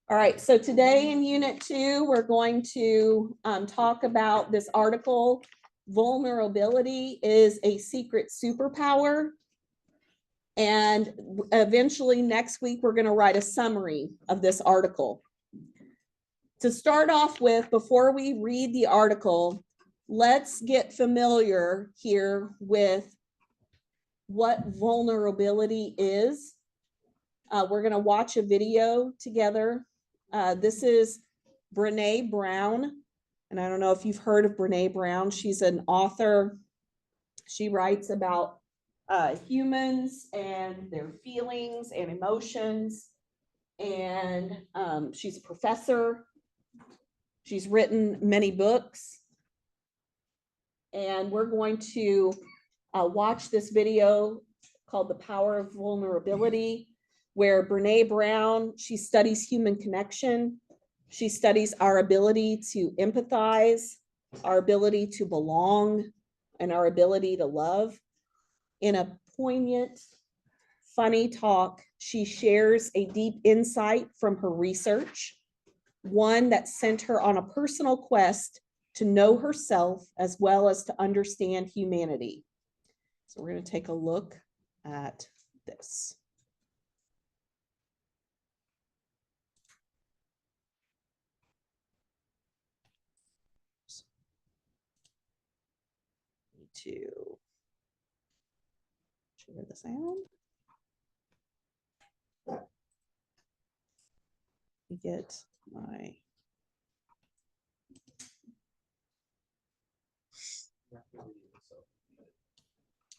All right, so today in Unit 2, we're going to talk about this article, Vulnerability is a Secret Superpower. And eventually next week, we're going to write a summary of this article. To start off with, before we read the article, let's get familiar here with what vulnerability is. We're going to watch a video together. This is Brené Brown. And I don't know if you've heard of Brené Brown. She's an author. She writes about humans and their feelings and emotions. And she's a professor. She's written many books. And we're going to watch this video called The Power of Vulnerability, where Brené Brown, she studies human connection. She studies our ability to empathize, our ability to belong, and our ability to love. In a poignant, funny talk, she shares a deep insight from her research, one that sent her on a personal quest to know herself as well as to understand humanity. So we're going to take a look at this. To share the sound. Get my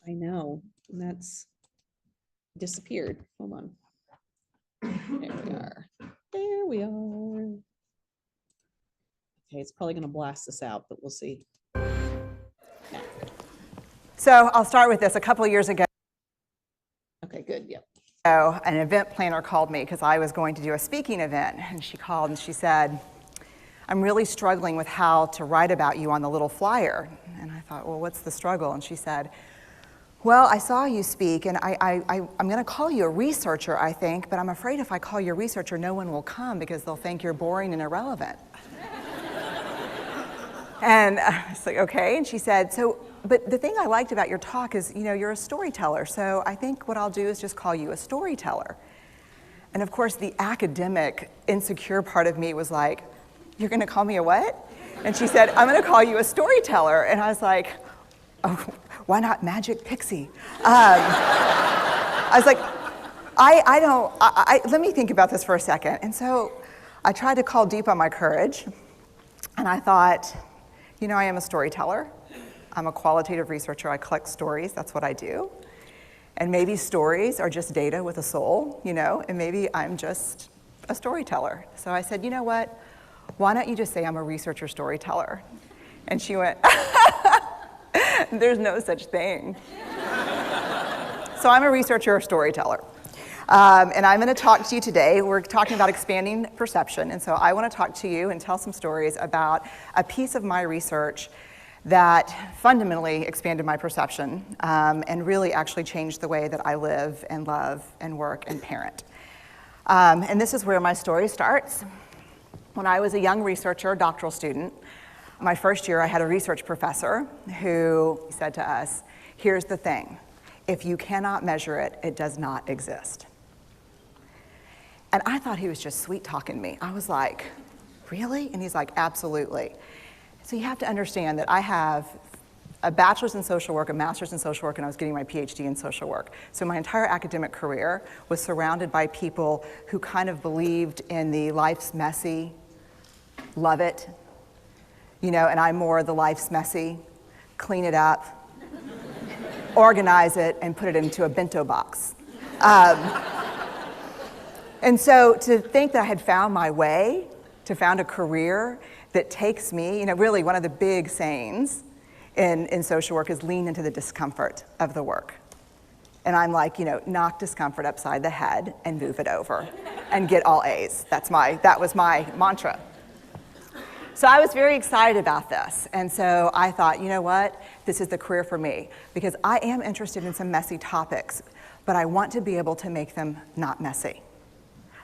I know, and that's disappeared. Hold on. There we are. There we are. Okay, it's probably going to blast us out, but we'll see. Yeah. So I'll start with this. A couple of years ago, Okay, good. Yep. an event planner called me because I was going to do a speaking event, and she called and she said, "I'm really struggling with how to write about you on the little flyer." And I thought, well, what's the struggle? And she said, "Well, I saw you speak, and I'm going to call you a researcher, I think, but I'm afraid if I call you a researcher, no one will come because they'll think you're boring and irrelevant." And I was like, okay. And she said, but the thing I liked about your talk is, you're a storyteller. So I think what I'll do is just call you a storyteller. And of course, the academic, insecure part of me was like, "You're going to call me a what?" And she said, "I'm going to call you a storyteller." And I was like, "Oh, why not Magic Pixie?" I was like, let me think about this for a second. And so I tried to call deep on my courage. And I thought, I am a storyteller. I'm a qualitative researcher. I collect stories. That's what I do. And maybe stories are just data with a soul, and maybe I'm just a storyteller. So I said, "You know what? Why don't you just say I'm a researcher storyteller?" And she went, "There's no such thing." So I'm a researcher storyteller. And I'm going to talk to you today. We're talking about expanding perception. And so I want to talk to you and tell some stories about a piece of my research that fundamentally expanded my perception and really actually changed the way that I live and love and work and parent. And this is where my story starts. When I was a young researcher, doctoral student, my first year I had a research professor who said to us, "Here's the thing. If you cannot measure it, it does not exist." And I thought he was just sweet talking me. I was like, "Really?" And he's like, "Absolutely." So you have to understand that I have a bachelor's in social work, a master's in social work, and I was getting my PhD in social work. So my entire academic career was surrounded by people who kind of believed in the life's messy, love it, and I'm more the life's messy, clean it up, organize it, and put it into a bento box. And so to think that I had found my way, to found a career that takes me, really one of the big sayings in social work is lean into the discomfort of the work. And I'm like, knock discomfort upside the head and move it over and get all A's. That was my mantra. So I was very excited about this. And so I thought, you know what? This is the career for me because I am interested in some messy topics, but I want to be able to make them not messy.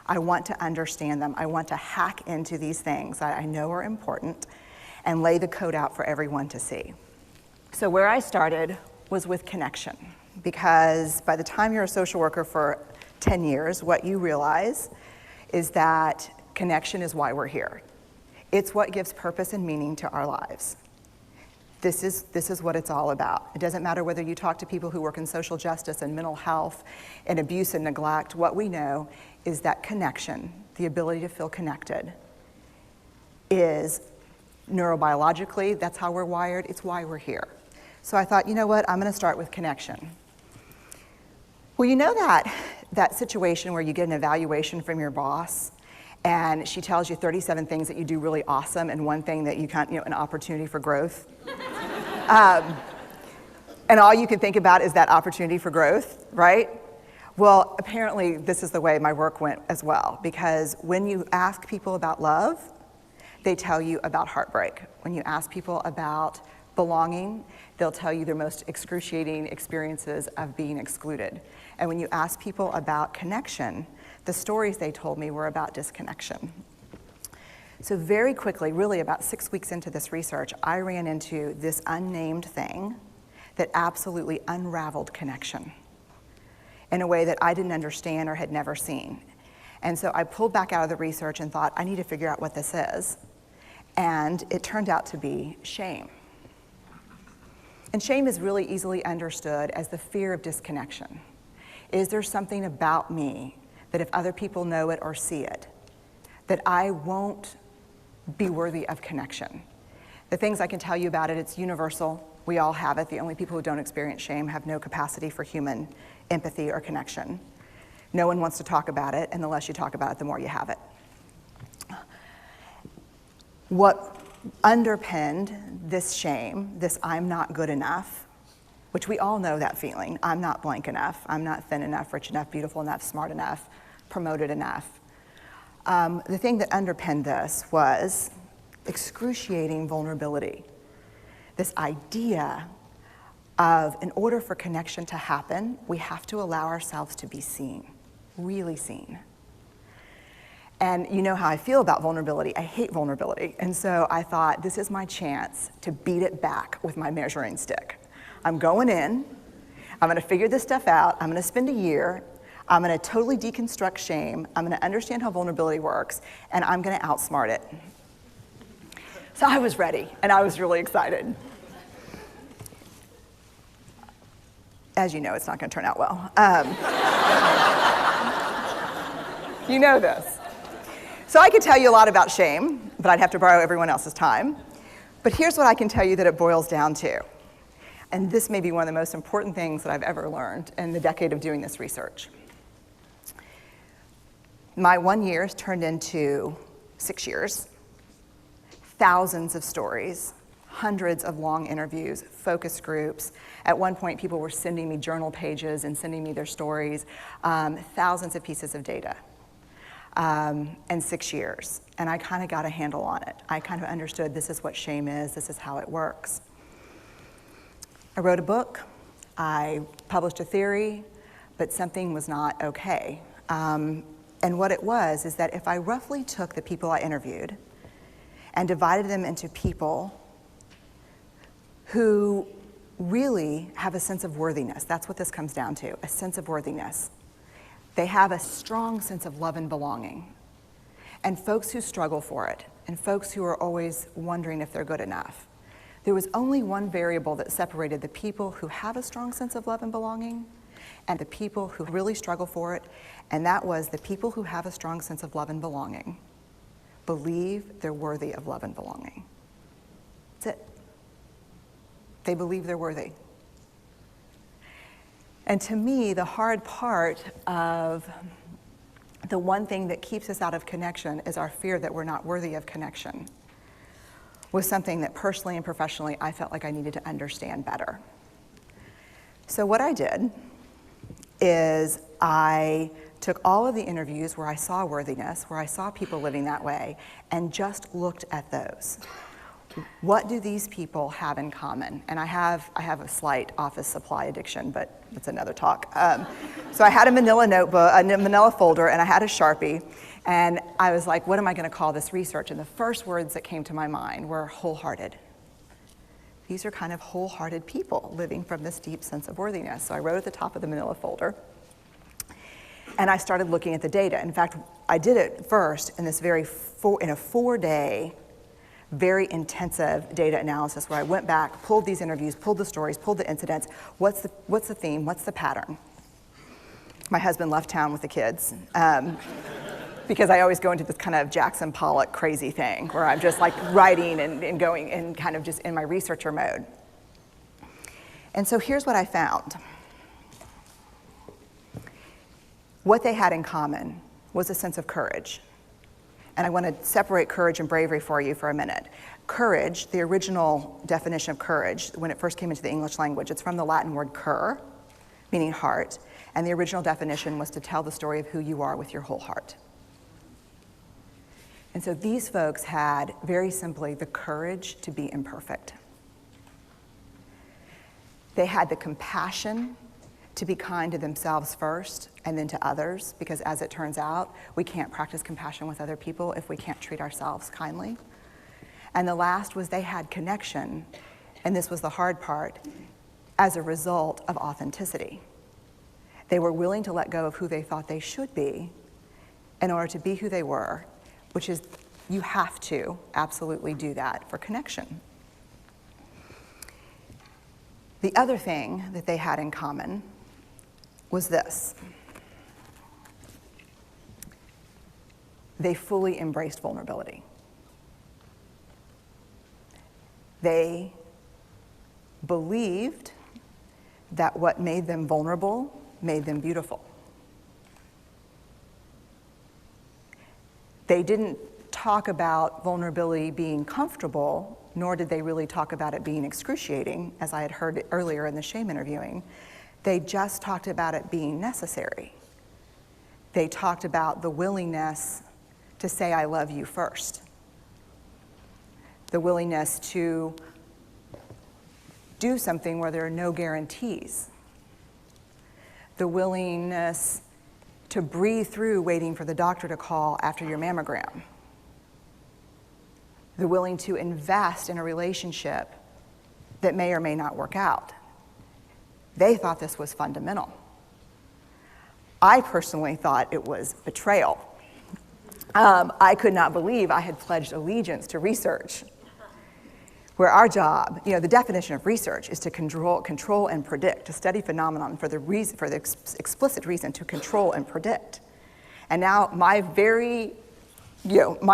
I want to understand them. I want to hack into these things that I know are important and lay the code out for everyone to see. So where I started was with connection, because by the time you're a social worker for 10 years, what you realize is that connection is why we're here. It's what gives purpose and meaning to our lives. This is what it's all about. It doesn't matter whether you talk to people who work in social justice and mental health and abuse and neglect. What we know is that connection, the ability to feel connected, is neurobiologically, that's how we're wired. It's why we're here. So I thought, you know what, I'm going to start with connection. Well, you know that situation where you get an evaluation from your boss and she tells you 37 things that you do really awesome and one thing that you can't, an opportunity for growth. And all you can think about is that opportunity for growth, right? Well, apparently this is the way my work went as well, because when you ask people about love, they tell you about heartbreak. When you ask people about belonging, they'll tell you their most excruciating experiences of being excluded. And when you ask people about connection, the stories they told me were about disconnection. So very quickly, really about 6 weeks into this research, I ran into this unnamed thing that absolutely unraveled connection in a way that I didn't understand or had never seen. And so I pulled back out of the research and thought, I need to figure out what this is. And it turned out to be shame. And shame is really easily understood as the fear of disconnection. Is there something about me that if other people know it or see it, that I won't be worthy of connection? The things I can tell you about it, it's universal. We all have it. The only people who don't experience shame have no capacity for human empathy or connection. No one wants to talk about it, and the less you talk about it, the more you have it. What underpinned this shame, this I'm not good enough, which we all know that feeling, I'm not blank enough, I'm not thin enough, rich enough, beautiful enough, smart enough, promoted enough. The thing that underpinned this was excruciating vulnerability. This idea of, in order for connection to happen, we have to allow ourselves to be seen, really seen. And you know how I feel about vulnerability. I hate vulnerability. And so I thought, this is my chance to beat it back with my measuring stick. I'm going in, I'm gonna figure this stuff out, I'm gonna spend a year, I'm gonna totally deconstruct shame, I'm gonna understand how vulnerability works, and I'm gonna outsmart it. So I was ready, and I was really excited. As you know, it's not gonna turn out well. You know this. So I could tell you a lot about shame, but I'd have to borrow everyone else's time. But here's what I can tell you that it boils down to. And this may be one of the most important things that I've ever learned in the decade of doing this research. My 1 year has turned into 6 years, thousands of stories, hundreds of long interviews, focus groups. At one point, people were sending me journal pages and sending me their stories, thousands of pieces of data. And 6 years, and I kind of got a handle on it. I kind of understood this is what shame is, this is how it works. I wrote a book, I published a theory, but something was not okay. And what it was is that if I roughly took the people I interviewed and divided them into people who really have a sense of worthiness, that's what this comes down to, a sense of worthiness. They have a strong sense of love and belonging. And folks who struggle for it, and folks who are always wondering if they're good enough. There was only one variable that separated the people who have a strong sense of love and belonging and the people who really struggle for it, and that was the people who have a strong sense of love and belonging believe they're worthy of love and belonging. That's it. They believe they're worthy. And to me, the hard part of the one thing that keeps us out of connection is our fear that we're not worthy of connection, was something that personally and professionally I felt like I needed to understand better. So what I did is I took all of the interviews where I saw worthiness, where I saw people living that way, and just looked at those. What do these people have in common? And I have a slight office supply addiction, but that's another talk. So I had a manila notebook, a manila folder, and I had a Sharpie, and I was like, what am I going to call this research? And the first words that came to my mind were wholehearted. These are kind of wholehearted people living from this deep sense of worthiness. So I wrote at the top of the manila folder, and I started looking at the data. In fact, I did it first in this in a 4-day, very intensive data analysis where I went back, pulled these interviews, pulled the stories, pulled the incidents. What's the theme? What's the pattern? My husband left town with the kids because I always go into this kind of Jackson Pollock crazy thing where I'm just like writing and going and kind of just in my researcher mode. And so here's what I found. What they had in common was a sense of courage. And I want to separate courage and bravery for you for a minute. Courage, the original definition of courage, when it first came into the English language, it's from the Latin word cur, meaning heart. And the original definition was to tell the story of who you are with your whole heart. And so these folks had, very simply, the courage to be imperfect. They had the compassion to be kind to themselves first and then to others, because as it turns out, we can't practice compassion with other people if we can't treat ourselves kindly. And the last was they had connection, and this was the hard part, as a result of authenticity. They were willing to let go of who they thought they should be in order to be who they were, which is, you have to absolutely do that for connection. The other thing that they had in common was this. They fully embraced vulnerability. They believed that what made them vulnerable made them beautiful. They didn't talk about vulnerability being comfortable, nor did they really talk about it being excruciating, as I had heard earlier in the shame interviewing. They just talked about it being necessary. They talked about the willingness to say, I love you first. The willingness to do something where there are no guarantees. The willingness to breathe through waiting for the doctor to call after your mammogram. The willing to invest in a relationship that may or may not work out. They thought this was fundamental. I personally thought it was betrayal. I could not believe I had pledged allegiance to research, where our job, the definition of research is to control and predict, to study phenomenon for the explicit reason to control and predict. And now my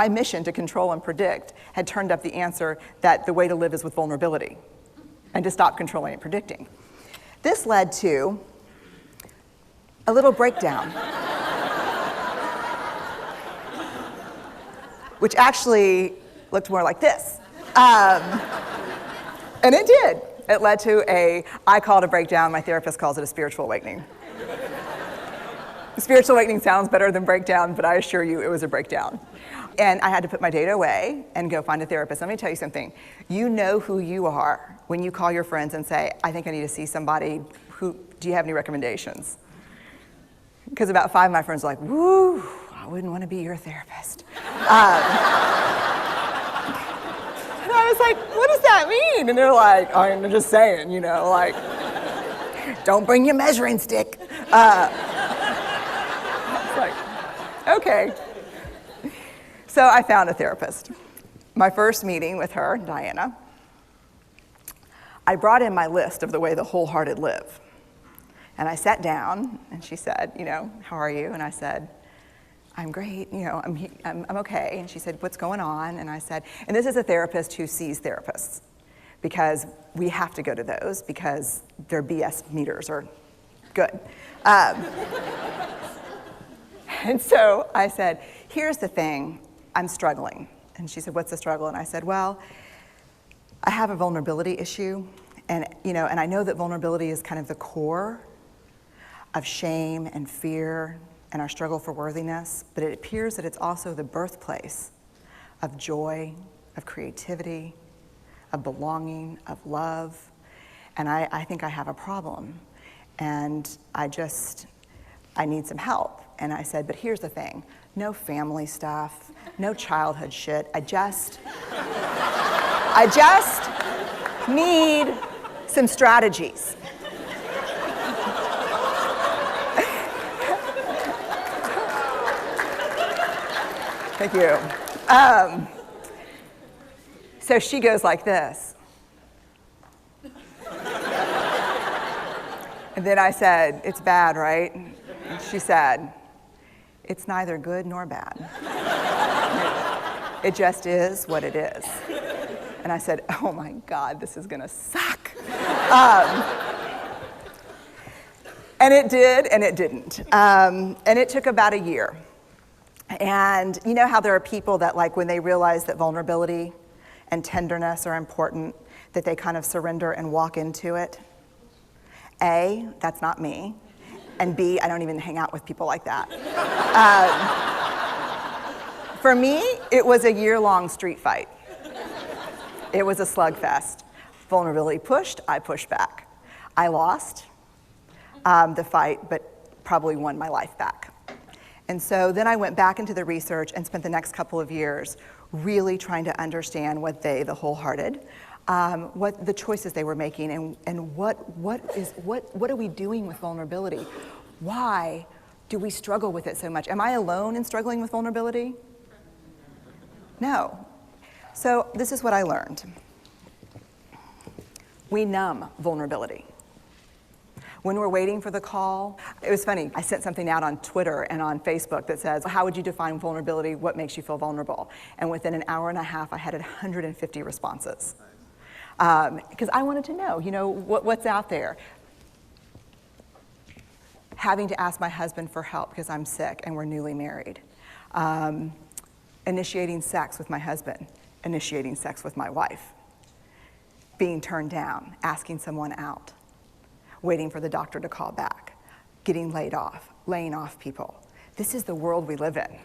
mission to control and predict had turned up the answer that the way to live is with vulnerability and to stop controlling and predicting. This led to a little breakdown, which actually looked more like this. And it did. It led to I call it a breakdown, my therapist calls it a spiritual awakening. Spiritual awakening sounds better than breakdown, but I assure you it was a breakdown. And I had to put my data away and go find a therapist. Let me tell you something. You know who you are when you call your friends and say, I think I need to see somebody. Do you have any recommendations? Because about 5 of my friends are like, woo, I wouldn't want to be your therapist. And I was like, what does that mean? And they're like, I'm just saying, don't bring your measuring stick. It's like, okay. So I found a therapist. My first meeting with her, Diana, I brought in my list of the way the wholehearted live. And I sat down, and she said, how are you? And I said, I'm great, I'm okay. And she said, what's going on? And I said, and this is a therapist who sees therapists, because we have to go to those because their BS meters are good. And so I said, here's the thing, I'm struggling. And she said, what's the struggle? And I said, well, I have a vulnerability issue, and I know that vulnerability is kind of the core of shame and fear and our struggle for worthiness, but it appears that it's also the birthplace of joy, of creativity, of belonging, of love. And I think I have a problem. And I need some help. And I said, but here's the thing, no family stuff, no childhood shit. I just need some strategies. Thank you. So she goes like this. And then I said, it's bad, right? And she said, it's neither good nor bad. It just is what it is. And I said, oh my God, this is gonna suck. And it did, and it didn't. And it took about a year. And you know how there are people that, like, when they realize that vulnerability and tenderness are important, that they kind of surrender and walk into it? A, that's not me. And B, I don't even hang out with people like that. For me, it was a year-long street fight. It was a slugfest. Vulnerability pushed, I pushed back. I lost the fight, but probably won my life back. And so then I went back into the research and spent the next couple of years really trying to understand what they, the wholehearted, what the choices they were making, and what are we doing with vulnerability? Why do we struggle with it so much? Am I alone in struggling with vulnerability? No. So this is what I learned. We numb vulnerability. When we're waiting for the call, it was funny, I sent something out on Twitter and on Facebook that says, how would you define vulnerability? What makes you feel vulnerable? And within an hour and a half, I had 150 responses. Because I wanted to know, what's out there. Having to ask my husband for help because I'm sick and we're newly married. Initiating sex with my husband, initiating sex with my wife. Being turned down, asking someone out. Waiting for the doctor to call back, getting laid off, laying off people. This is the world we live in.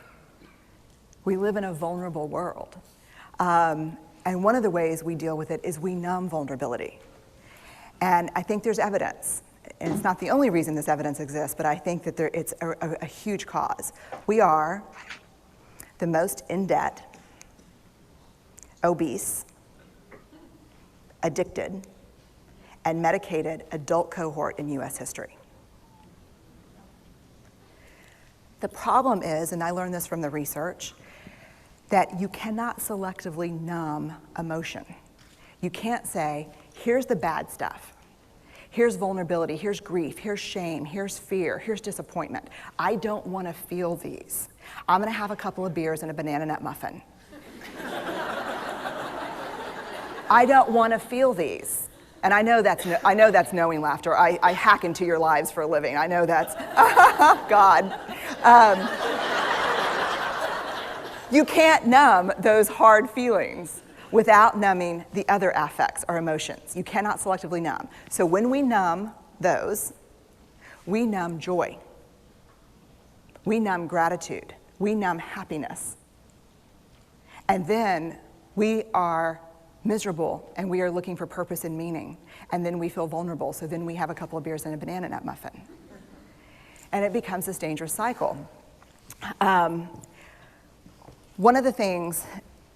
We live in a vulnerable world. And one of the ways we deal with it is we numb vulnerability. And I think there's evidence, and it's not the only reason this evidence exists, but I think that it's a huge cause. We are the most in debt, obese, addicted, and medicated adult cohort in US history. The problem is, and I learned this from the research, that you cannot selectively numb emotion. You can't say, here's the bad stuff. Here's vulnerability, here's grief, here's shame, here's fear, here's disappointment. I don't want to feel these. I'm gonna have a couple of beers and a banana nut muffin. I don't want to feel these. And I know that's knowing laughter. I hack into your lives for a living. I know that's, God. You can't numb those hard feelings without numbing the other affects or emotions. You cannot selectively numb. So when we numb those, we numb joy. We numb gratitude. We numb happiness. And then we are miserable, and we are looking for purpose and meaning. And then we feel vulnerable, so then we have a couple of beers and a banana nut muffin. And it becomes this dangerous cycle. One of the things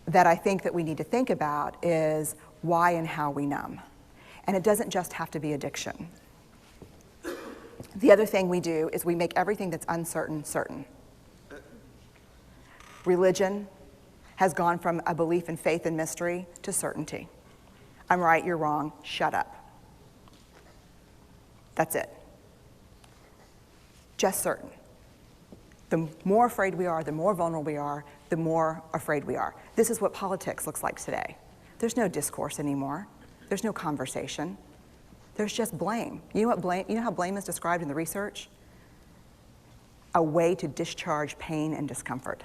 that I think that we need to think about is why and how we numb. And it doesn't just have to be addiction. The other thing we do is we make everything that's uncertain, certain. Religion has gone from a belief in faith and mystery to certainty. I'm right, you're wrong, shut up. That's it. Just certain. The more afraid we are, the more vulnerable we are, the more afraid we are. This is what politics looks like today. There's no discourse anymore. There's no conversation. There's just blame. You know how blame is described in the research? A way to discharge pain and discomfort.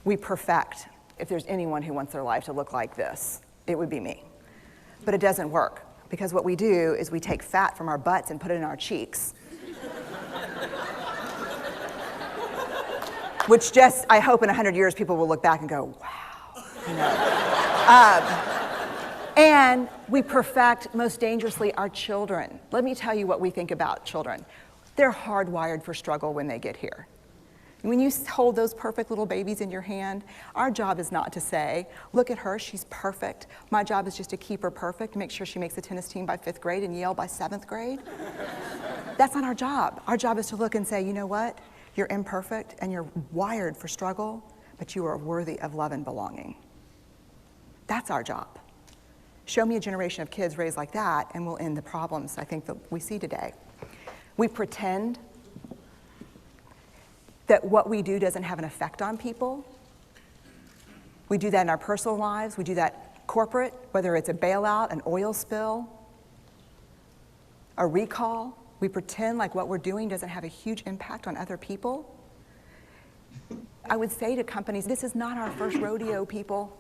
We perfect. If there's anyone who wants their life to look like this, it would be me. But it doesn't work, because what we do is we take fat from our butts and put it in our cheeks. Which just, I hope in 100 years people will look back and go, wow. And we perfect, most dangerously, our children. Let me tell you what we think about children. They're hardwired for struggle when they get here. When you hold those perfect little babies in your hand, our job is not to say, look at her, she's perfect. My job is just to keep her perfect, make sure she makes the tennis team by 5th grade and Yale by 7th grade. That's not our job. Our job is to look and say, you know what? You're imperfect and you're wired for struggle, but you are worthy of love and belonging. That's our job. Show me a generation of kids raised like that and we'll end the problems I think that we see today. We pretend that what we do doesn't have an effect on people. We do that in our personal lives. We do that corporate, whether it's a bailout, an oil spill, a recall. We pretend like what we're doing doesn't have a huge impact on other people. I would say to companies, this is not our first rodeo, people.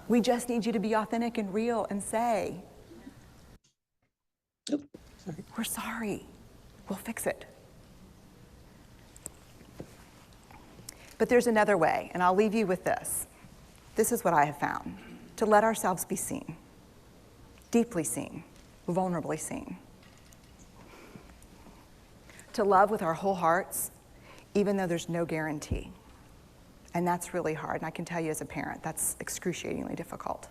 We just need you to be authentic and real and say, we're sorry, we'll fix it. But there's another way, and I'll leave you with this. This is what I have found, to let ourselves be seen, deeply seen, vulnerably seen. To love with our whole hearts, even though there's no guarantee. And that's really hard, and I can tell you as a parent, that's excruciatingly difficult.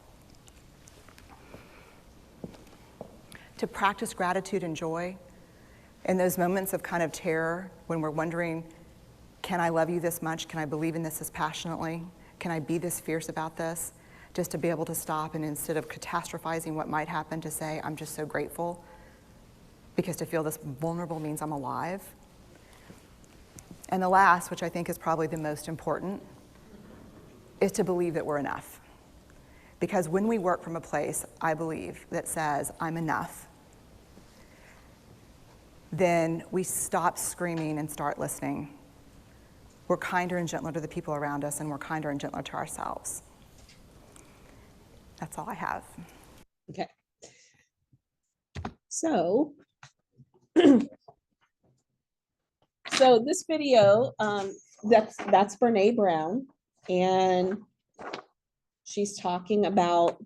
To practice gratitude and joy in those moments of kind of terror when we're wondering, can I love you this much? Can I believe in this passionately? Can I be this fierce about this? Just to be able to stop and instead of catastrophizing what might happen to say, I'm just so grateful, because to feel this vulnerable means I'm alive. And the last, which I think is probably the most important, is to believe that we're enough. Because when we work from a place, I believe, that says, I'm enough, then we stop screaming and start listening. We're kinder and gentler to the people around us, and we're kinder and gentler to ourselves. That's all I have. Okay. So, so this video, that's Brene Brown, and she's talking about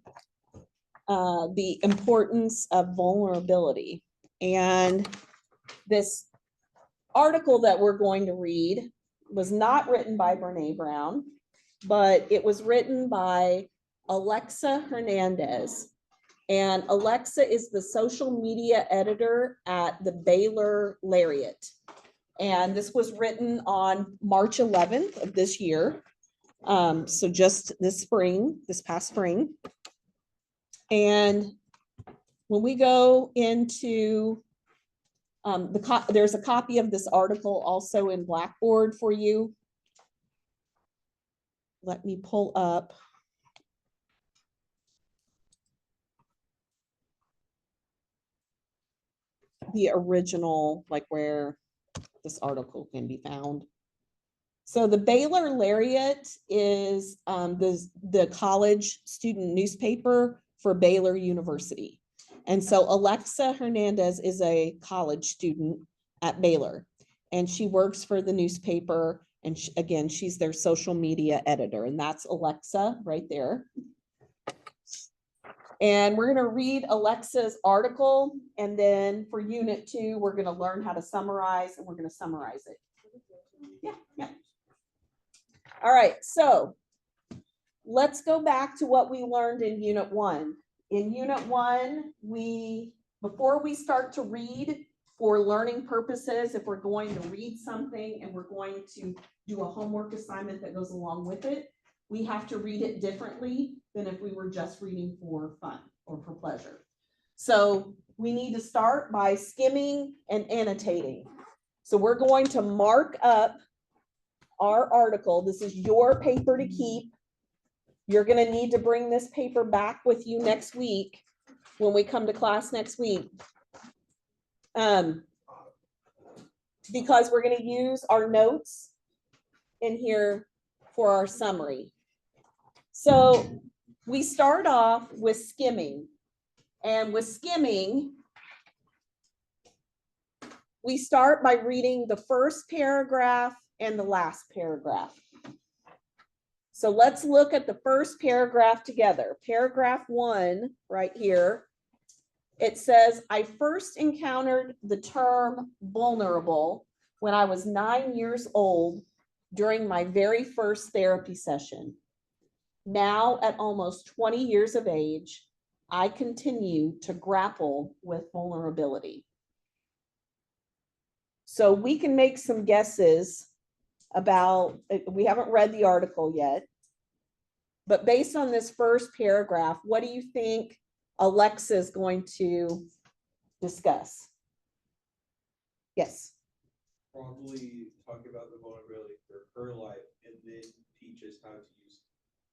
the importance of vulnerability. And this article that we're going to read was not written by Brene Brown, but it was written by Alexa Hernandez. And Alexa is the social media editor at the Baylor Lariat. And this was written on March 11th of this year. So just this past spring. And when we go into there's a copy of this article also in Blackboard for you. Let me pull up. The original, like where this article can be found. So the Baylor Lariat is the college student newspaper for Baylor University. And so Alexa Hernandez is a college student at Baylor, and she works for the newspaper. And again, she's their social media editor, and that's Alexa right there. And we're going to read Alexa's article, and then for Unit 2, we're going to learn how to summarize, and we're going to summarize it. Yeah. All right, so let's go back to what we learned in Unit 1. In Unit 1, before we start to read for learning purposes, if we're going to read something and we're going to do a homework assignment that goes along with it, we have to read it differently than if we were just reading for fun or for pleasure. So we need to start by skimming and annotating. So we're going to mark up our article. This is your paper to keep. You're going to need to bring this paper back with you next week when we come to class next week. Because we're going to use our notes in here for our summary. So we start off with skimming. And with skimming, we start by reading the first paragraph and the last paragraph. So let's look at the first paragraph together. Paragraph 1 right here. It says, I first encountered the term vulnerable when I was 9 years old during my very first therapy session. Now, at almost 20 years of age, I continue to grapple with vulnerability. So we can make some guesses about, we haven't read the article yet, but based on this first paragraph, what do you think Alexa is going to discuss? Yes. Probably talk about the vulnerability for her life and then teach us how to use,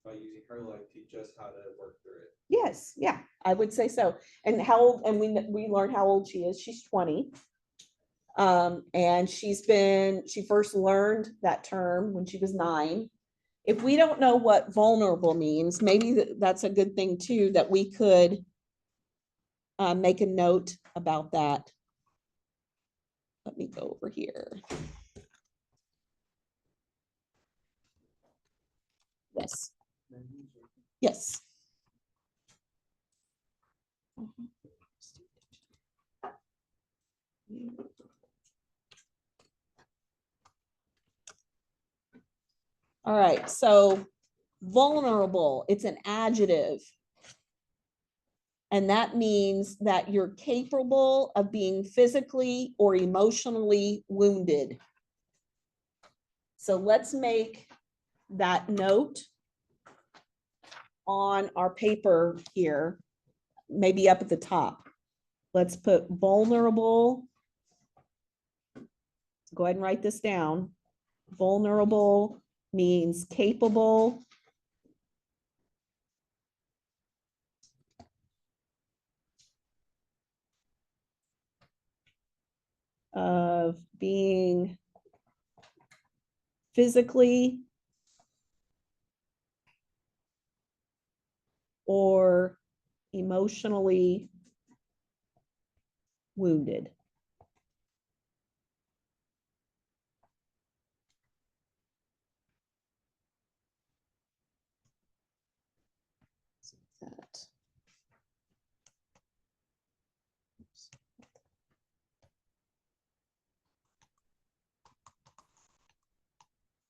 by using her life, teach us how to work through it. Yes, yeah, I would say so. And how old, and we learned how old she is. She's 20. And she first learned that term when she was 9. If we don't know what vulnerable means, maybe that's a good thing too, that we could make a note about that. Let me go over here. Yes. Yes. All right, so vulnerable, it's an adjective. And that means that you're capable of being physically or emotionally wounded. So let's make that note on our paper here, maybe up at the top. Let's put vulnerable. Go ahead and write this down. Vulnerable means capable of being physically or emotionally wounded. That.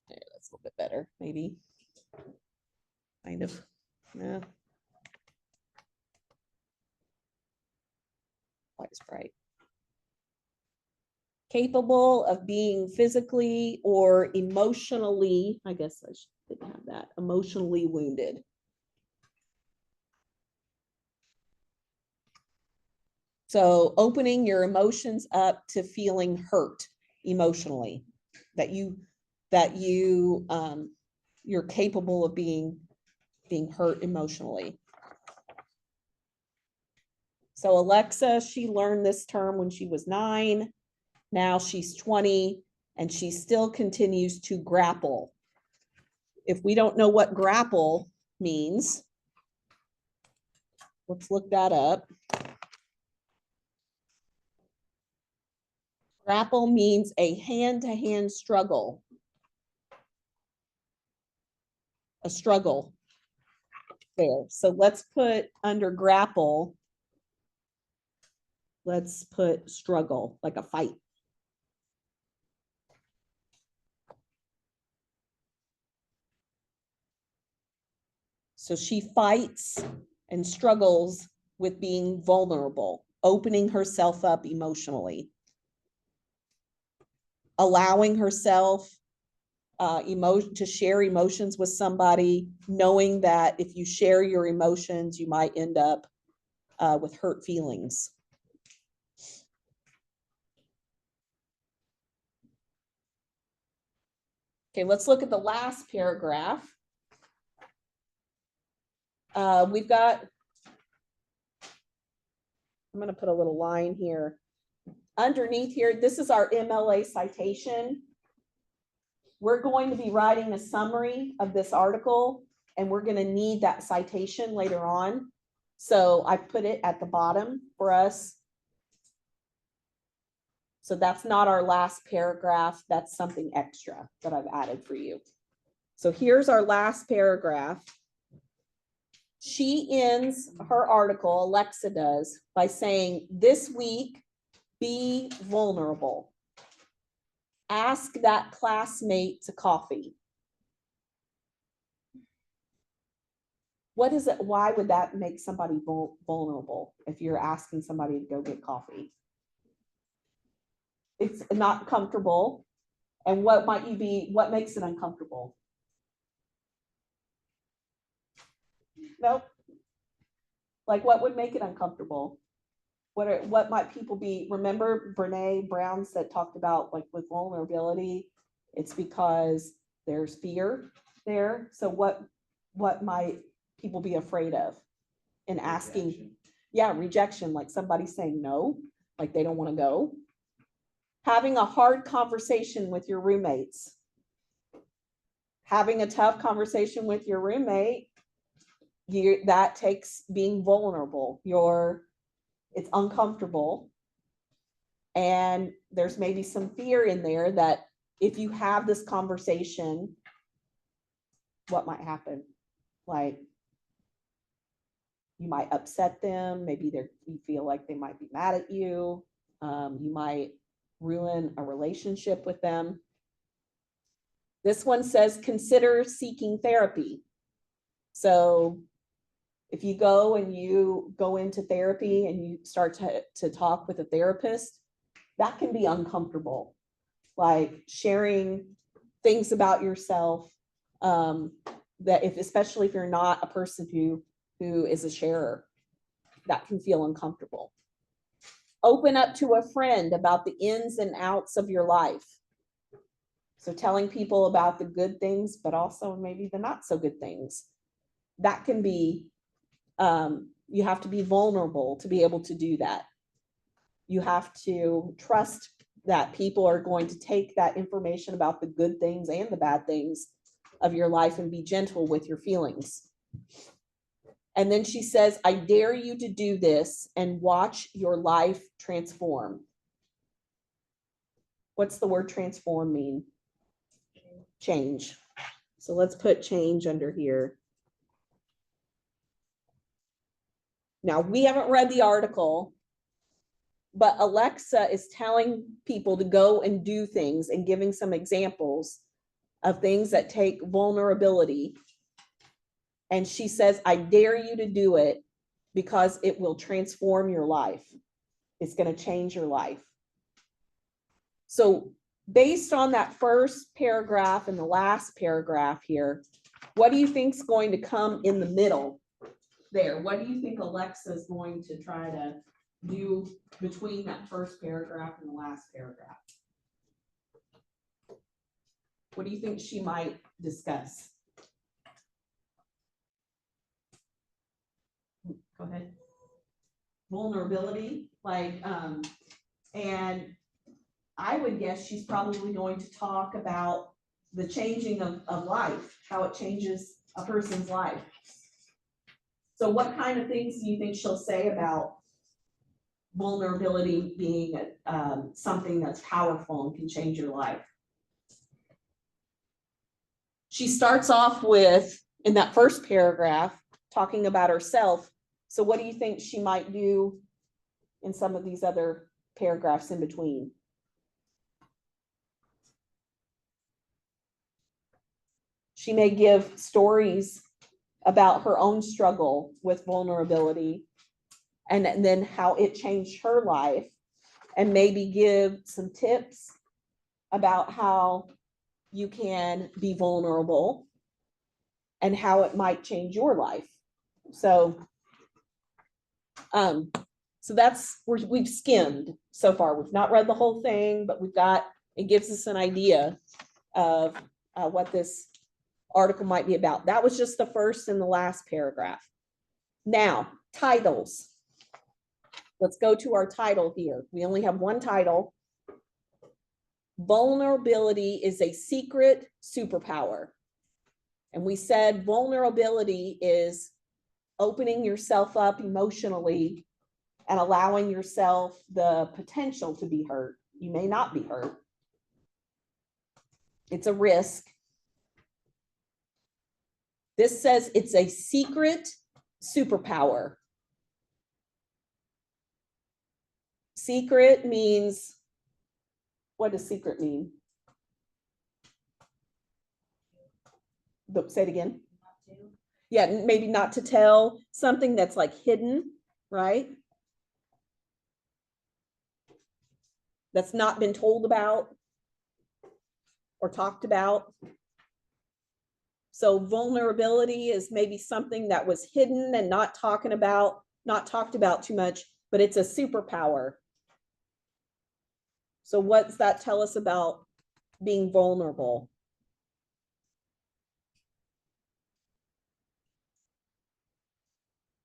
There, that's a little bit better, maybe. Kind of. Yeah. Quite as bright. Capable of being physically or emotionally, I guess I didn't have that, emotionally wounded. So opening your emotions up to feeling hurt emotionally, that you're capable of being hurt emotionally. So Alexa, she learned this term when she was 9. Now she's 20 and she still continues to grapple. If we don't know what grapple means, let's look that up. Grapple means a hand-to-hand struggle. A struggle there. So let's put under grapple, let's put struggle, like a fight. So she fights and struggles with being vulnerable, opening herself up emotionally, allowing herself to share emotions with somebody, knowing that if you share your emotions, you might end up with hurt feelings. Okay, let's look at the last paragraph. We've got, I'm going to put a little line here. Underneath here, this is our MLA citation. We're going to be writing a summary of this article, and we're going to need that citation later on. So I put it at the bottom for us. So that's not our last paragraph. That's something extra that I've added for you. So here's our last paragraph. She ends her article, Alexa does, by saying, this week, be vulnerable. Ask that classmate to coffee. What is it? Why would that make somebody vulnerable if you're asking somebody to go get coffee? It's not comfortable. And what makes it uncomfortable? Nope. Like, what would make it uncomfortable? What might people be? Remember Brene Brown that talked about, like, with vulnerability, it's because there's fear there. So what might people be afraid of in asking? Rejection. Yeah, rejection, like somebody saying no, like they don't want to go. Having a hard conversation with your roommates. Having a tough conversation with your roommate, that takes being vulnerable. It's uncomfortable. And there's maybe some fear in there that if you have this conversation, what might happen? Like, you might upset them. Maybe you feel like they might be mad at you. You might ruin a relationship with them. This one says, consider seeking therapy. So if you go into therapy and you start to talk with a therapist, that can be uncomfortable. Like sharing things about yourself, especially if you're not a person who is a sharer, that can feel uncomfortable. Open up to a friend about the ins and outs of your life. So telling people about the good things, but also maybe the not so good things. That can be, you have to be vulnerable to be able to do that. You have to trust that people are going to take that information about the good things and the bad things of your life and be gentle with your feelings. And then she says, I dare you to do this and watch your life transform. What's the word transform mean? Change. So let's put change under here. Now, we haven't read the article, but Alexa is telling people to go and do things and giving some examples of things that take vulnerability. And she says, I dare you to do it because it will transform your life. It's going to change your life. So based on that first paragraph and the last paragraph here, what do you think is going to come in the middle there? What do you think Alexa is going to try to do between that first paragraph and the last paragraph? What do you think she might discuss? Go ahead. Vulnerability, and I would guess she's probably going to talk about the changing of life, how it changes a person's life. So what kind of things do you think she'll say about vulnerability being something that's powerful and can change your life? She starts off with, in that first paragraph, talking about herself. So what do you think she might do in some of these other paragraphs in between? She may give stories about her own struggle with vulnerability and then how it changed her life, and maybe give some tips about how you can be vulnerable and how it might change your life. So that's where we've skimmed so far. We've not read the whole thing, but it gives us an idea of what this article might be about. That was just the first and the last paragraph. Now, titles. Let's go to our title here. We only have one title. Vulnerability is a secret superpower. And we said vulnerability is opening yourself up emotionally and allowing yourself the potential to be hurt. You may not be hurt. It's a risk. This says it's a secret superpower. Secret means, what does secret mean? Say it again. Yeah, maybe not to tell, something that's like hidden, right? That's not been told about or talked about. So vulnerability is maybe something that was hidden and not talked about too much, but it's a superpower. So what's that tell us about being vulnerable?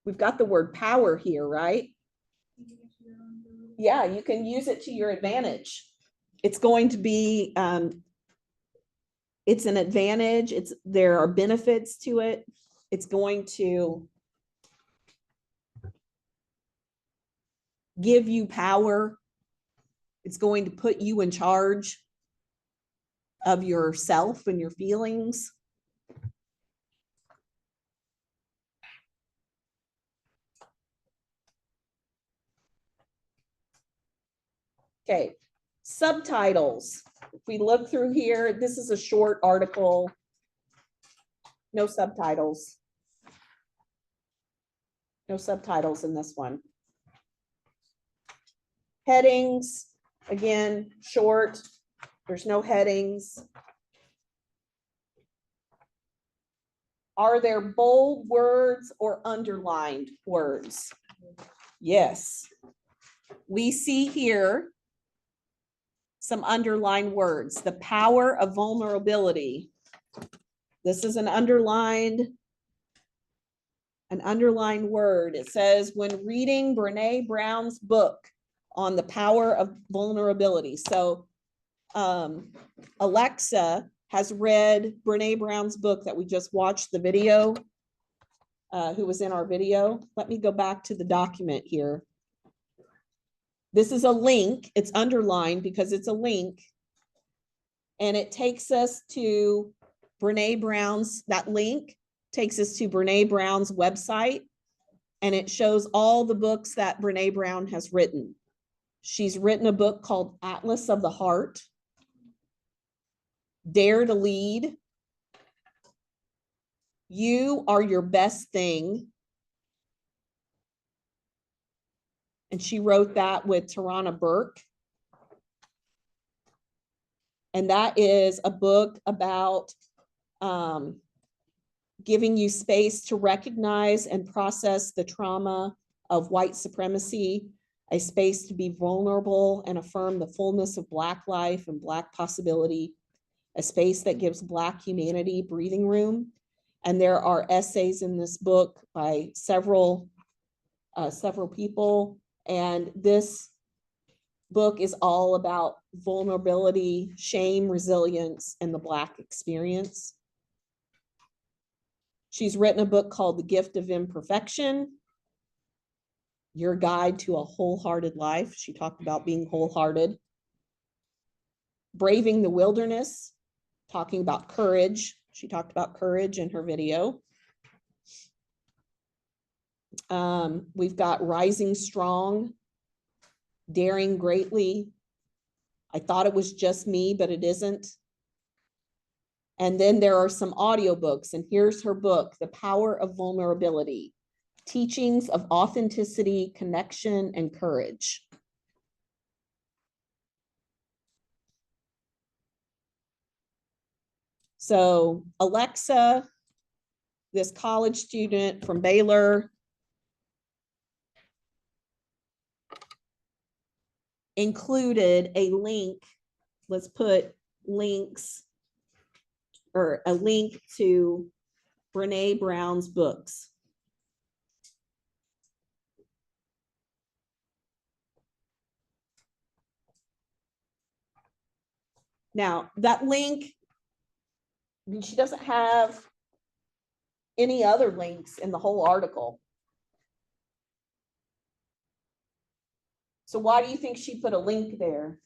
We've got the word power here, right? Yeah, you can use it to your advantage. It's going to be, it's an advantage. There are benefits to it. It's going to give you power. It's going to put you in charge of yourself and your feelings. Okay, subtitles. If we look through here, this is a short article. No subtitles. No subtitles in this one. Headings, again, short. There's no headings. Are there bold words or underlined words? Yes. We see here some underlined words. The power of vulnerability. This is an underlined word. It says, when reading Brene Brown's book on the power of vulnerability. So Alexa has read Brene Brown's book that we just watched the video, who was in our video. Let me go back to the document here. This is a link. It's underlined because it's a link. And it takes us to Brene Brown's, that link takes us to Brene Brown's website. And it shows all the books that Brene Brown has written. She's written a book called Atlas of the Heart, Dare to Lead, You Are Your Best Thing. And she wrote that with Tarana Burke. And that is a book about giving you space to recognize and process the trauma of white supremacy, a space to be vulnerable and affirm the fullness of Black life and Black possibility, a space that gives Black humanity breathing room. And there are essays in this book by several people. And this book is all about vulnerability, shame, resilience, and the Black experience. She's written a book called The Gift of Imperfection, Your Guide to a Wholehearted Life. She talked about being wholehearted. Braving the Wilderness, talking about courage. She talked about courage in her video. We've got Rising Strong, Daring Greatly. I thought it was just me, but it isn't. And then there are some audiobooks, and here's her book, The Power of Vulnerability, Teachings of Authenticity, Connection, and Courage. So Alexa, this college student from Baylor, included a link. Let's put links, or a link to Brene Brown's books. Now, that link, she doesn't have any other links in the whole article. So why do you think she put a link there?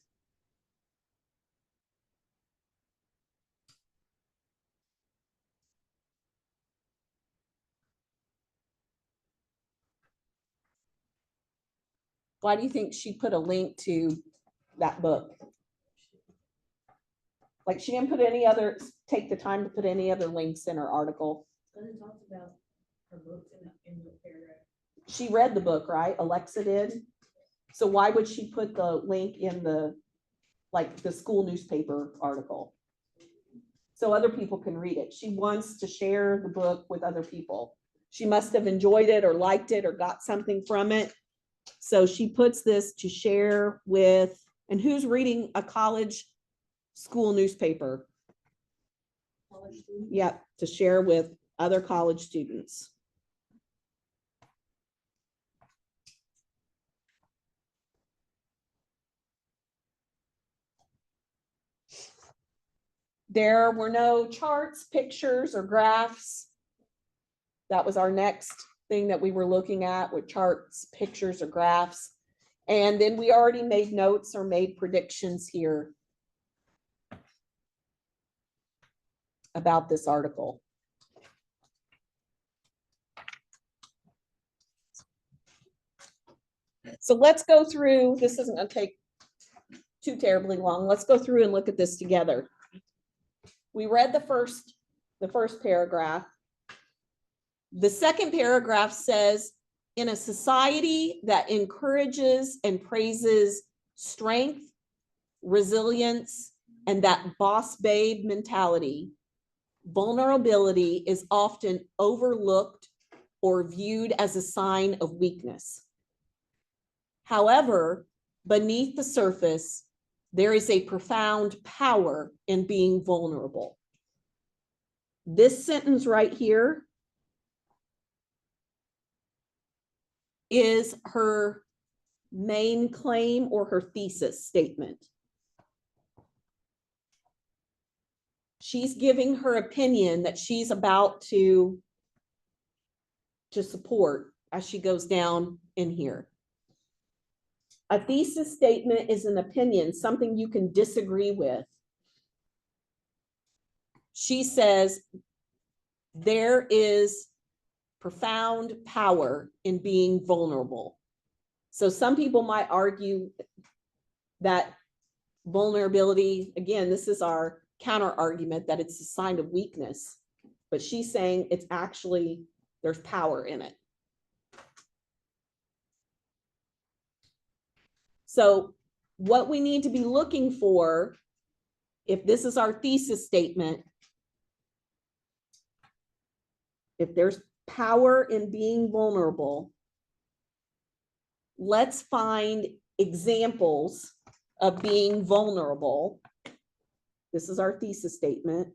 Why do you think she put a link to that book? Like she didn't put any other, take the time to put any other links in her article. But it talks about her books in the paragraph. She read the book, right? Alexa did. So why would she put the link in the, like the school newspaper article? So other people can read it. She wants to share the book with other people. She must have enjoyed it or liked it or got something from it. So she puts this to share with, and who's reading a college school newspaper? College students. Yep, to share with other college students. There were no charts, pictures, or graphs. That was our next thing that we were looking at with charts, pictures, or graphs. And then we already made notes or made predictions here about this article. So let's go through, this isn't going to take too terribly long. Let's go through and look at this together. We read the first paragraph. The second paragraph says, in a society that encourages and praises strength, resilience, and that boss babe mentality, vulnerability is often overlooked or viewed as a sign of weakness. However, beneath the surface, there is a profound power in being vulnerable. This sentence right here is her main claim or her thesis statement. She's giving her opinion that she's about to support as she goes down in here. A thesis statement is an opinion, something you can disagree with. She says there is profound power in being vulnerable. So some people might argue that vulnerability, again, this is our counter argument, that it's a sign of weakness, but she's saying it's actually, there's power in it. So what we need to be looking for, if this is our thesis statement, if there's power in being vulnerable, let's find examples of being vulnerable. This is our thesis statement.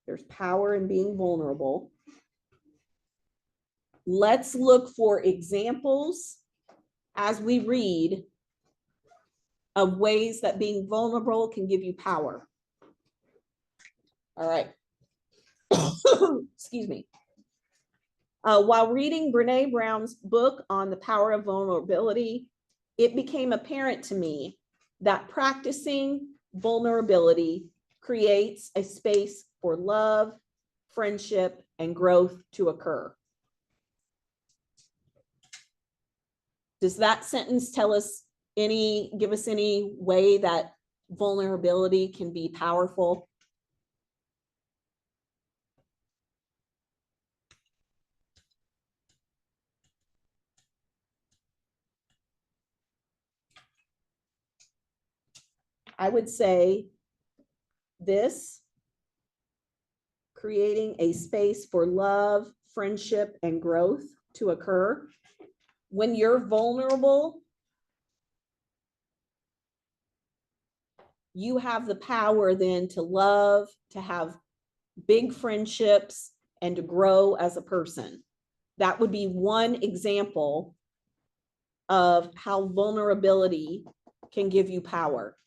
There's power in being vulnerable. Let's look for examples as we read of ways that being vulnerable can give you power. All right. Excuse me. While reading Brene Brown's book on the power of vulnerability, it became apparent to me that practicing vulnerability creates a space for love, friendship, and growth to occur. Does that sentence tell us give us any way that vulnerability can be powerful? I would say this, creating a space for love, friendship, and growth to occur. When you're vulnerable, you have the power then to love, to have big friendships, and to grow as a person. That would be one example of how vulnerability can give you power.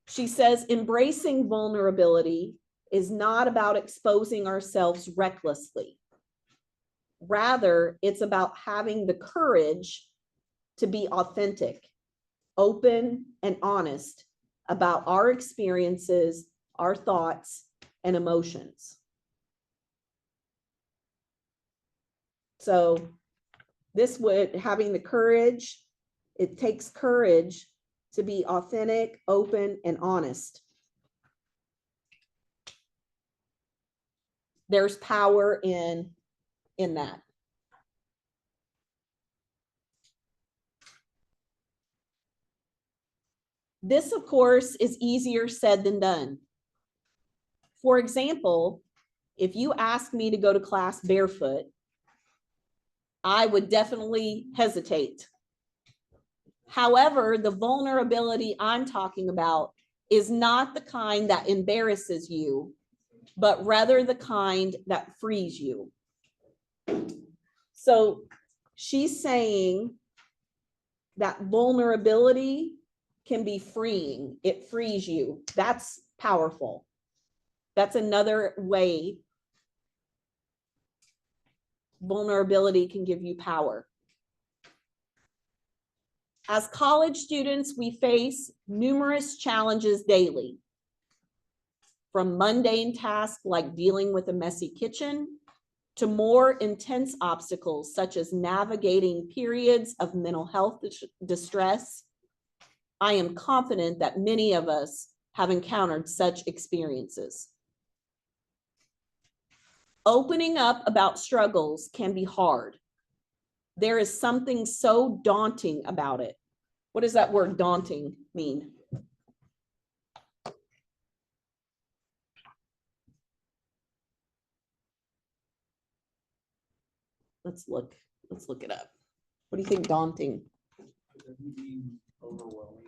She says, embracing vulnerability is not about exposing ourselves recklessly. Rather, it's about having the courage to be authentic, open, and honest about our experiences, our thoughts, and emotions. So This would, having the courage, it takes courage to be authentic, open, and honest. There's power in that. This, of course, is easier said than done. For example, if you ask me to go to class barefoot, I would definitely hesitate. However, the vulnerability I'm talking about is not the kind that embarrasses you, but rather the kind that frees you. So she's saying that vulnerability can be freeing. It frees you. That's powerful. That's another way vulnerability can give you power. As college students, we face numerous challenges daily, from mundane tasks like dealing with a messy kitchen to more intense obstacles such as navigating periods of mental health distress. I am confident that many of us have encountered such experiences. Opening up about struggles can be hard. There is something so daunting about it. What does that word daunting mean? Let's look it up. What do you think daunting? Overwhelming.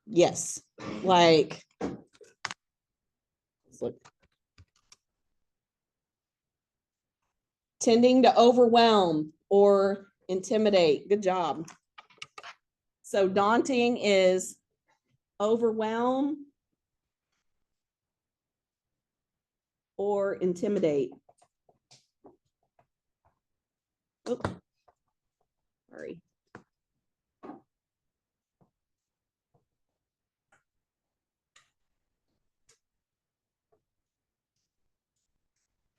Yes, like, let's look. Tending to overwhelm or intimidate. Good job. So daunting is overwhelm or intimidate. Oops. Sorry.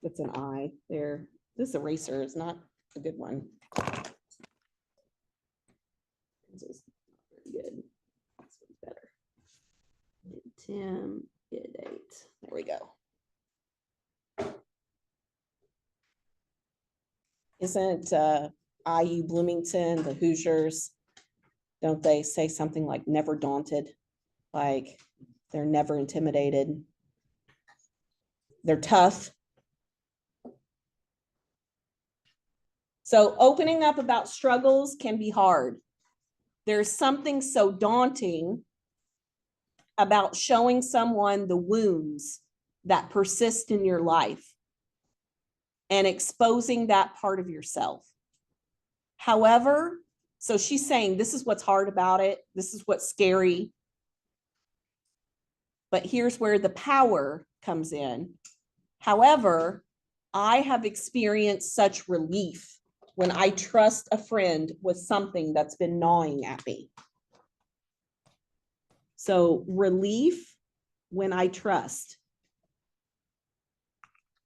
That's an I there. This eraser is not a good one. This is not very good. This one's better. Intimidate. There we go. Isn't IU Bloomington, the Hoosiers, don't they say something like never daunted? Like they're never intimidated. They're tough. So opening up about struggles can be hard. There's something so daunting about showing someone the wounds that persist in your life and exposing that part of yourself. However, so she's saying this is what's hard about it. This is what's scary. But here's where the power comes in. However, I have experienced such relief when I trust a friend with something that's been gnawing at me. So relief when I trust.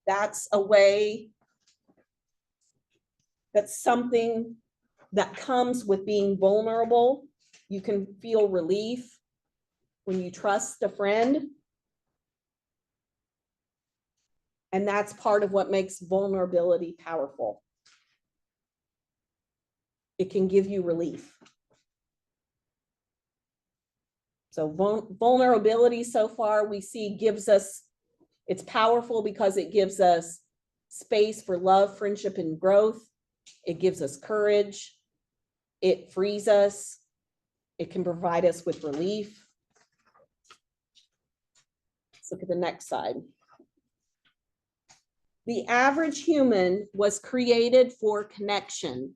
That's a way, that's something that comes with being vulnerable. You can feel relief when you trust a friend. And that's part of what makes vulnerability powerful. It can give you relief. So vulnerability so far we see gives us, it's powerful because it gives us space for love, friendship, and growth. It gives us courage. It frees us. It can provide us with relief. Let's look at the next slide. The average human was created for connection.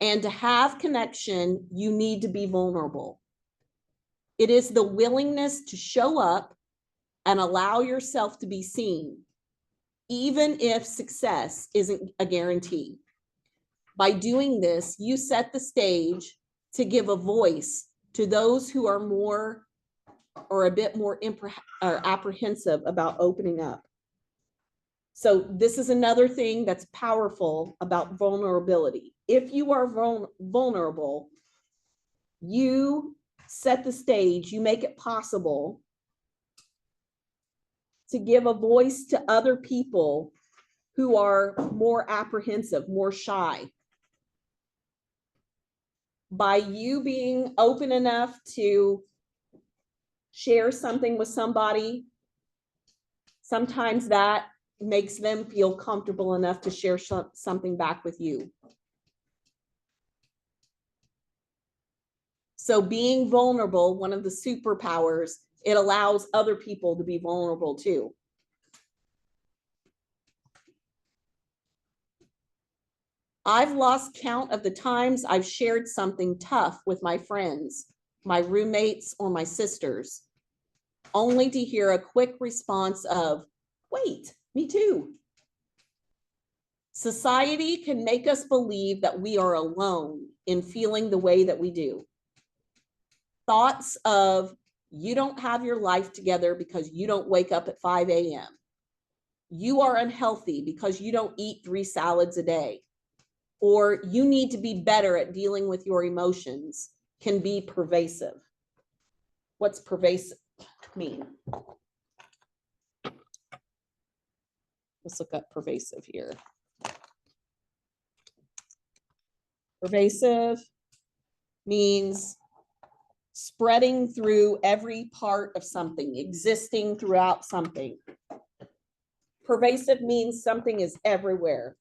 And to have connection, you need to be vulnerable. It is the willingness to show up and allow yourself to be seen, even if success isn't a guarantee. By doing this, you set the stage to give a voice to those who are more or a bit more apprehensive about opening up. So this is another thing that's powerful about vulnerability. If you are vulnerable, you set the stage, you make it possible to give a voice to other people who are more apprehensive, more shy. By you being open enough to share something with somebody, sometimes that makes them feel comfortable enough to share something back with you. So being vulnerable, one of the superpowers, it allows other people to be vulnerable too. I've lost count of the times I've shared something tough with my friends, my roommates, or my sisters, only to hear a quick response of, wait, me too. Society can make us believe that we are alone in feeling the way that we do. Thoughts of, you don't have your life together because you don't wake up at 5 a.m. You are unhealthy because you don't eat 3 salads a day. Or you need to be better at dealing with your emotions can be pervasive. What's pervasive mean? Let's look up pervasive here. Pervasive means spreading through every part of something, existing throughout something. Pervasive means something is everywhere.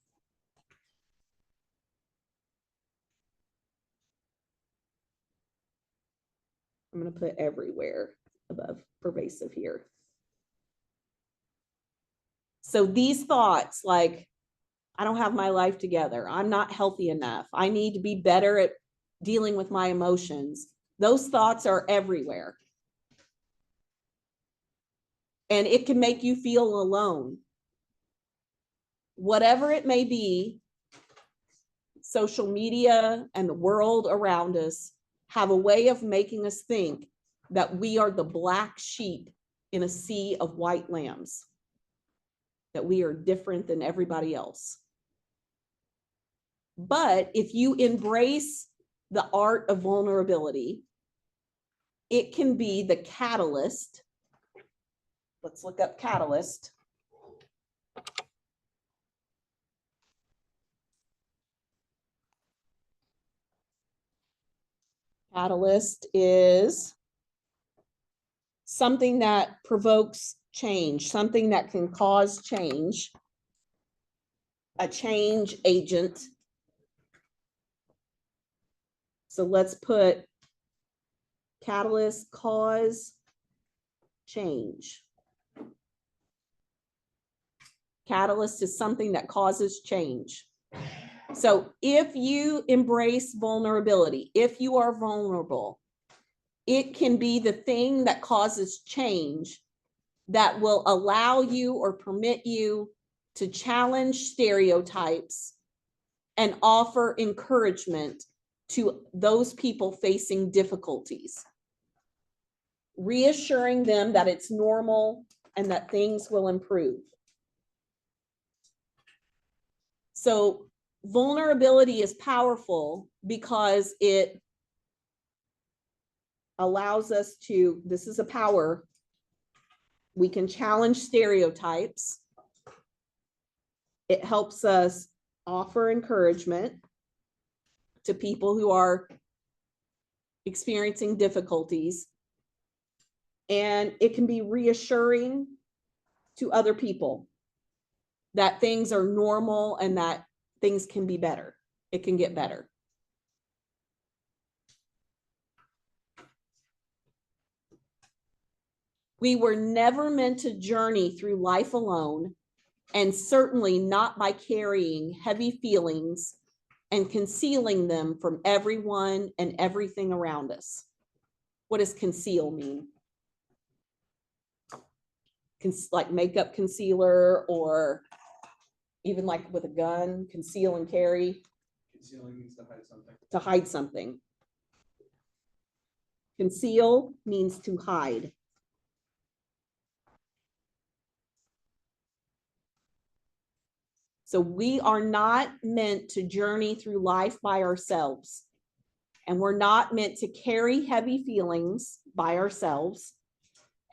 I'm going to put everywhere above pervasive here. So these thoughts like, I don't have my life together, I'm not healthy enough, I need to be better at dealing with my emotions, those thoughts are everywhere. And it can make you feel alone. Whatever it may be, social media and the world around us have a way of making us think that we are the black sheep in a sea of white lambs, that we are different than everybody else. But if you embrace the art of vulnerability, it can be the catalyst. Let's look up catalyst. Catalyst is something that provokes change, something that can cause change, a change agent. So let's put catalyst, cause, change. Catalyst is something that causes change. So if you embrace vulnerability, if you are vulnerable, it can be the thing that causes change that will allow you or permit you to challenge stereotypes and offer encouragement to those people facing difficulties, reassuring them that it's normal and that things will improve. So vulnerability is powerful because it allows us to, this is a power, we can challenge stereotypes. It helps us offer encouragement to people who are experiencing difficulties. And it can be reassuring to other people that things are normal and that things can be better. It can get better. We were never meant to journey through life alone, and certainly not by carrying heavy feelings and concealing them from everyone and everything around us. What does conceal mean? Like makeup concealer, or even like with a gun, conceal and carry. Concealing means to hide something. To hide something. Conceal means to hide. So we are not meant to journey through life by ourselves. And we're not meant to carry heavy feelings by ourselves.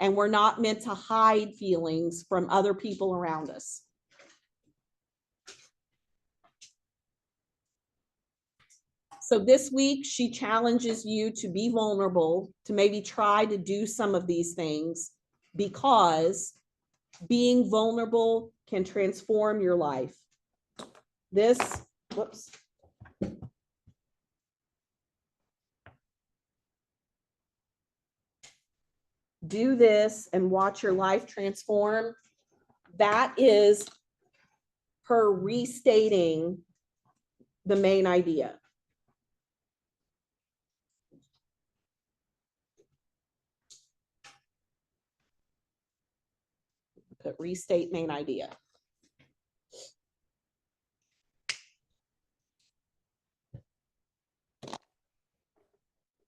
And we're not meant to hide feelings from other people around us. So this week, she challenges you to be vulnerable, to maybe try to do some of these things, because being vulnerable can transform your life. This, whoops. Do this and watch your life transform. That is her restating the main idea. Put restate main idea.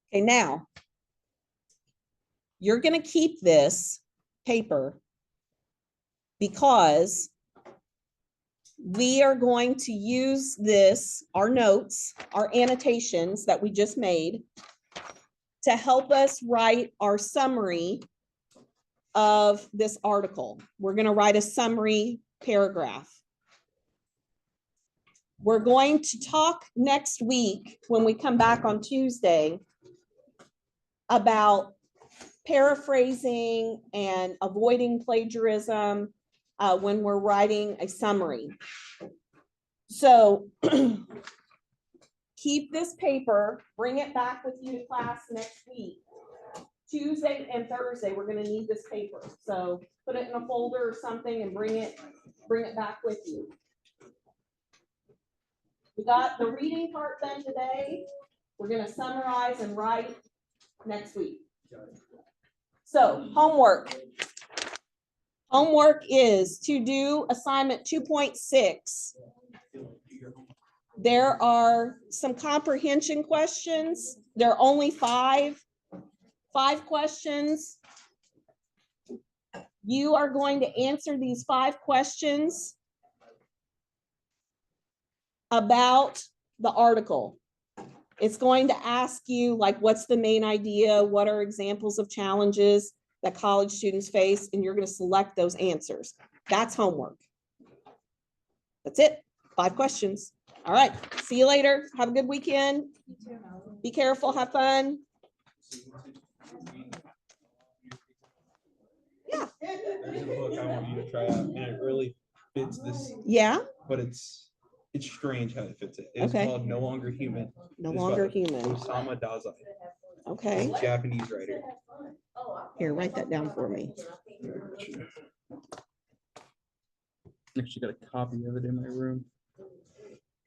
Okay, now you're going to keep this paper because we are going to use this, our notes, our annotations that we just made, to help us write our summary of this article. We're going to write a summary paragraph. We're going to talk next week when we come back on Tuesday about paraphrasing and avoiding plagiarism when we're writing a summary. So keep this paper, bring it back with you to class next week. Tuesday and Thursday, we're going to need this paper. So put it in a folder or something and bring it back with you. We got the reading part done today. We're going to summarize and write next week. So homework. Homework is to do assignment 2.6. There are some comprehension questions. There are only five questions. You are going to answer these 5 questions about the article. It's going to ask you, like, what's the main idea? What are examples of challenges that college students face? And you're going to select those answers. That's homework. That's it. 5 questions. All right. See you later. Have a good weekend. Be careful. Have fun. Yeah. There's a book I want you to try out, and it really fits this, Yeah. but it's strange how it fits it. It's Okay. called No Longer Human. No It's Longer by Human. Osama Dazai. Okay. He's a Japanese writer. Here, write that down for me. Actually got a copy of it in my room.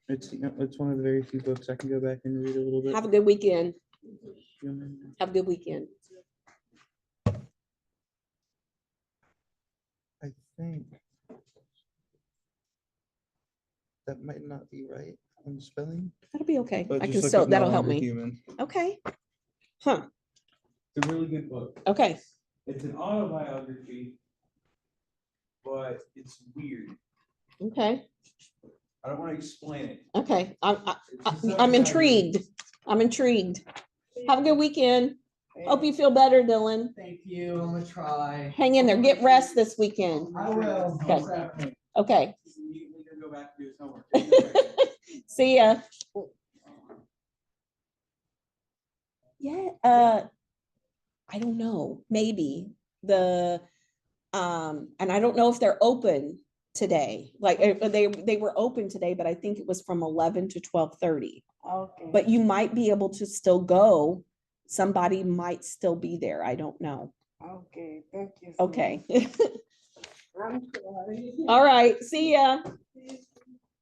It's one of the very few books I can go back and read a little bit. Have a good weekend. Have a good weekend. I think that might not be right on the spelling. That'll be okay. But I just can look still, up No that'll help Longer me. Human. Okay. Huh. It's a really good book. Okay. It's an autobiography, but it's weird. Okay. I don't want to explain it. Okay. I'm intrigued. I'm intrigued. Have a good weekend. Hope you feel better, Dylan. Thank you. I'm gonna try. Hang in there. Get rest this weekend. I will. Okay. Most definitely. Okay. You can go back to his homework. See ya. Yeah. I don't know. Maybe and I don't know if they're open today. Like they were open today, but I think it was from 11 to 12:30. Okay. But you might be able to still go. Somebody might still be there. I don't know. Okay, thank you. so Okay. much. I'm sorry. All right. See ya.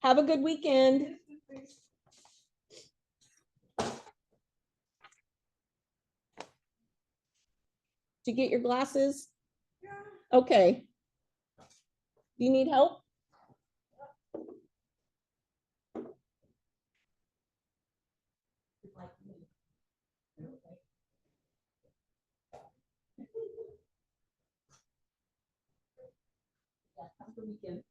Have a good weekend. Did you get your glasses? Yeah. Okay. Do you need help? Yeah, have a good weekend.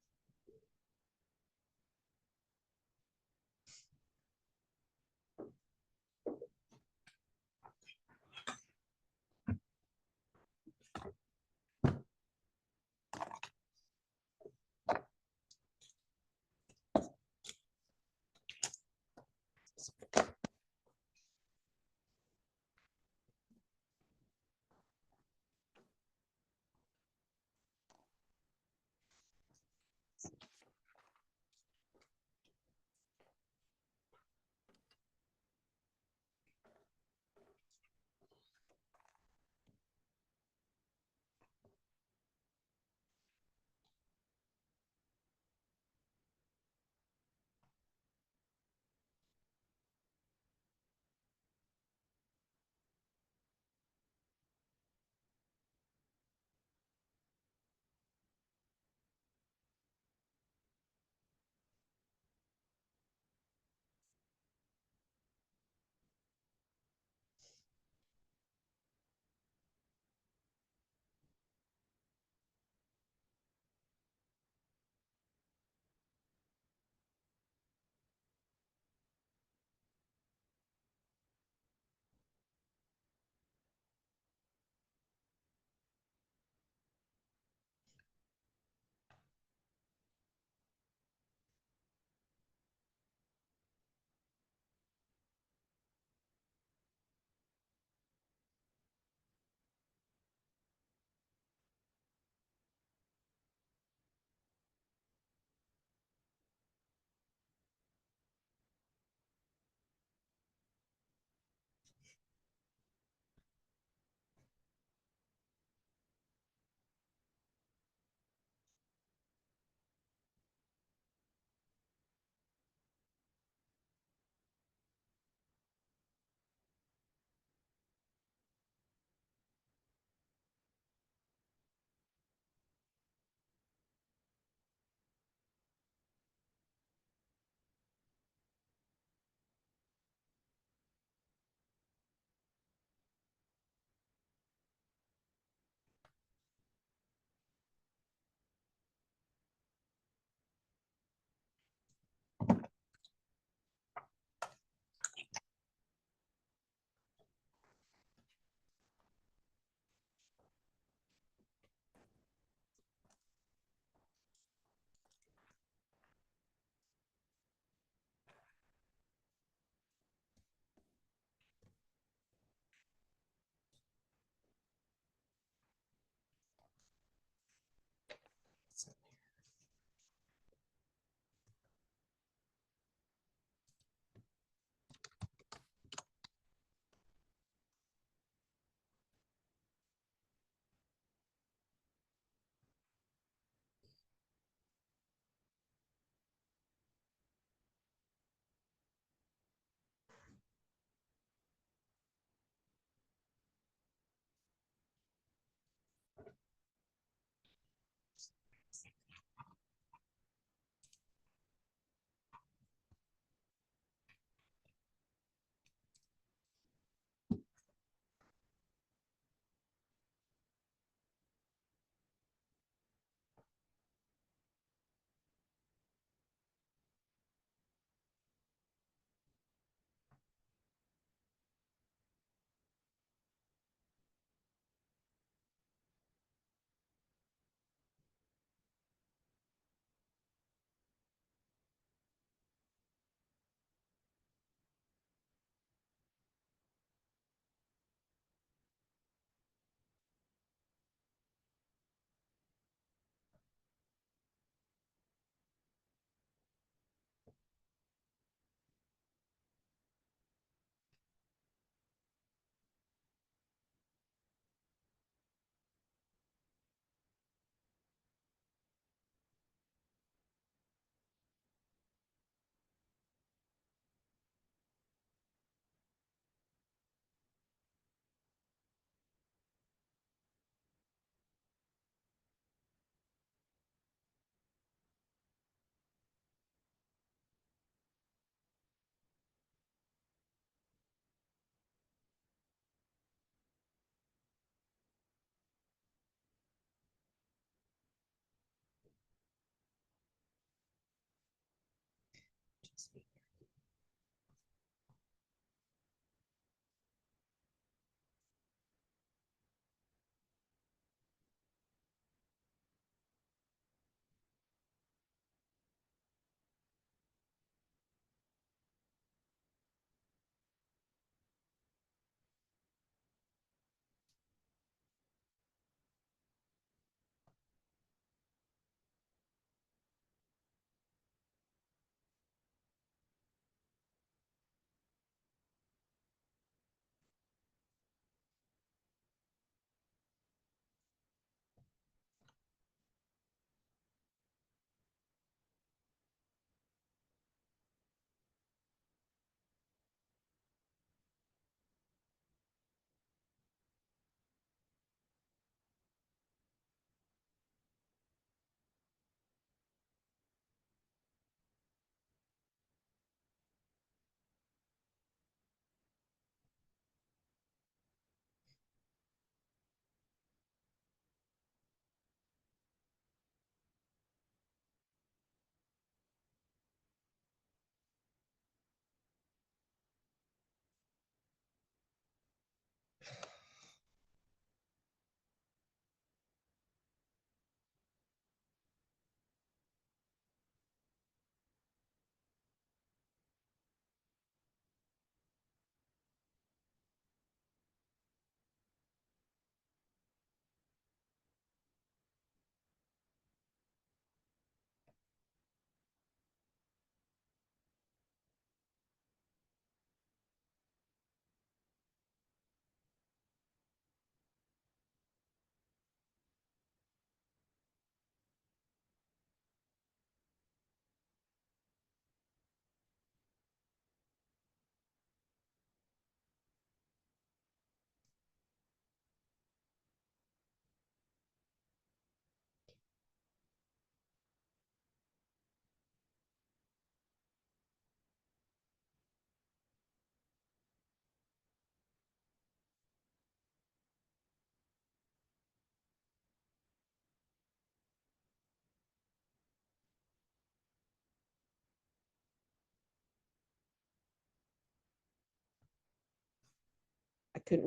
couldn't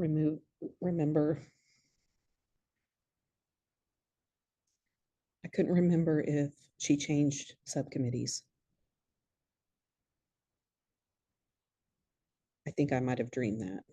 remember. I couldn't remember if she changed subcommittees. I think I might have dreamed that.